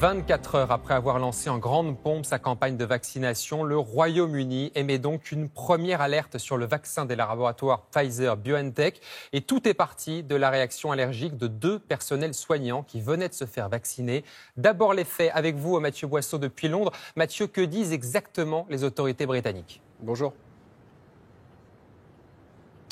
24 heures après avoir lancé en grande pompe sa campagne de vaccination, le Royaume-Uni émet donc une première alerte sur le vaccin des laboratoires Pfizer-BioNTech. Et tout est parti de la réaction allergique de 2 personnels soignants qui venaient de se faire vacciner. D'abord les faits avec vous, Mathieu Boisseau, depuis Londres. Mathieu, que disent exactement les autorités britanniques ? Bonjour.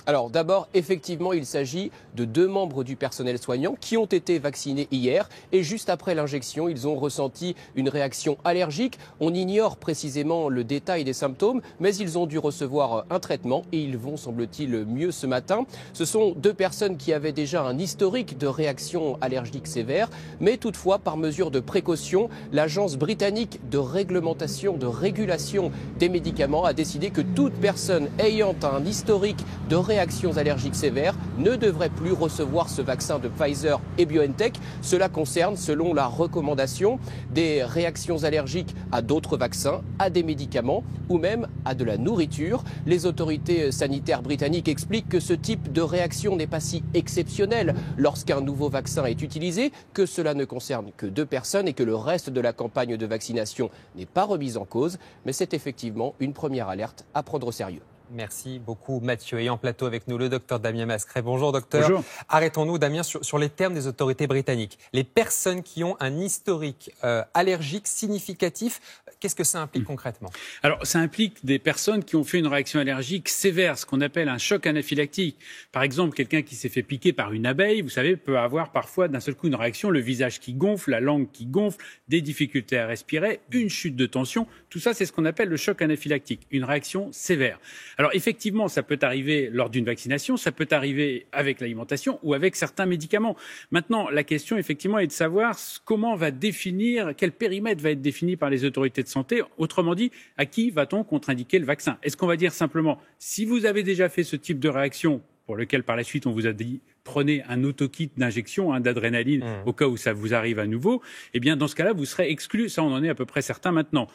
Alors d'abord, effectivement, il s'agit de 2 membres du personnel soignant qui ont été vaccinés hier et juste après l'injection, ils ont ressenti une réaction allergique. On ignore précisément le détail des symptômes, mais ils ont dû recevoir un traitement et ils vont, semble-t-il, mieux ce matin. Ce sont 2 personnes qui avaient déjà un historique de réaction allergique sévère, mais toutefois, par mesure de précaution, l'agence britannique de réglementation, de régulation des médicaments a décidé que toute personne ayant un historique de réactions allergiques sévères ne devrait plus recevoir ce vaccin de Pfizer et BioNTech. Cela concerne, selon la recommandation, des réactions allergiques à d'autres vaccins, à des médicaments ou même à de la nourriture. Les autorités sanitaires britanniques expliquent que ce type de réaction n'est pas si exceptionnel lorsqu'un nouveau vaccin est utilisé, que cela ne concerne que 2 personnes et que le reste de la campagne de vaccination n'est pas remise en cause. Mais c'est effectivement une première alerte à prendre au sérieux. Merci beaucoup Mathieu. Et en plateau avec nous, le docteur Damien Mascret. Bonjour docteur. Bonjour. Arrêtons-nous Damien sur les termes des autorités britanniques. Les personnes qui ont un historique allergique significatif, qu'est-ce que ça implique concrètement ? Alors ça implique des personnes qui ont fait une réaction allergique sévère, ce qu'on appelle un choc anaphylactique. Par exemple, quelqu'un qui s'est fait piquer par une abeille, vous savez, peut avoir parfois d'un seul coup une réaction, le visage qui gonfle, la langue qui gonfle, des difficultés à respirer, une chute de tension. Tout ça, c'est ce qu'on appelle le choc anaphylactique, une réaction sévère. Alors effectivement, ça peut arriver lors d'une vaccination, ça peut arriver avec l'alimentation ou avec certains médicaments. Maintenant, la question effectivement est de savoir comment on va définir, quel périmètre va être défini par les autorités de santé. Autrement dit, à qui va-t-on contre-indiquer le vaccin ? Est-ce qu'on va dire simplement, si vous avez déjà fait ce type de réaction, pour lequel par la suite on vous a dit prenez un autokit d'injection d'adrénaline au cas où ça vous arrive à nouveau, eh bien dans ce cas-là, vous serez exclu. Ça, on en est à peu près certain maintenant.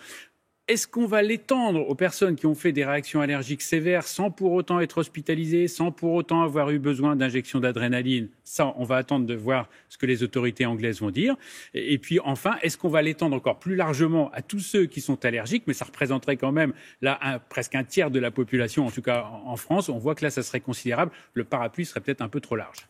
Est-ce qu'on va l'étendre aux personnes qui ont fait des réactions allergiques sévères sans pour autant être hospitalisées, sans pour autant avoir eu besoin d'injection d'adrénaline ? Ça, on va attendre de voir ce que les autorités anglaises vont dire. Et puis enfin, est-ce qu'on va l'étendre encore plus largement à tous ceux qui sont allergiques ? Mais ça représenterait quand même là presque un tiers de la population, en tout cas en France. On voit que là, ça serait considérable. Le parapluie serait peut-être un peu trop large.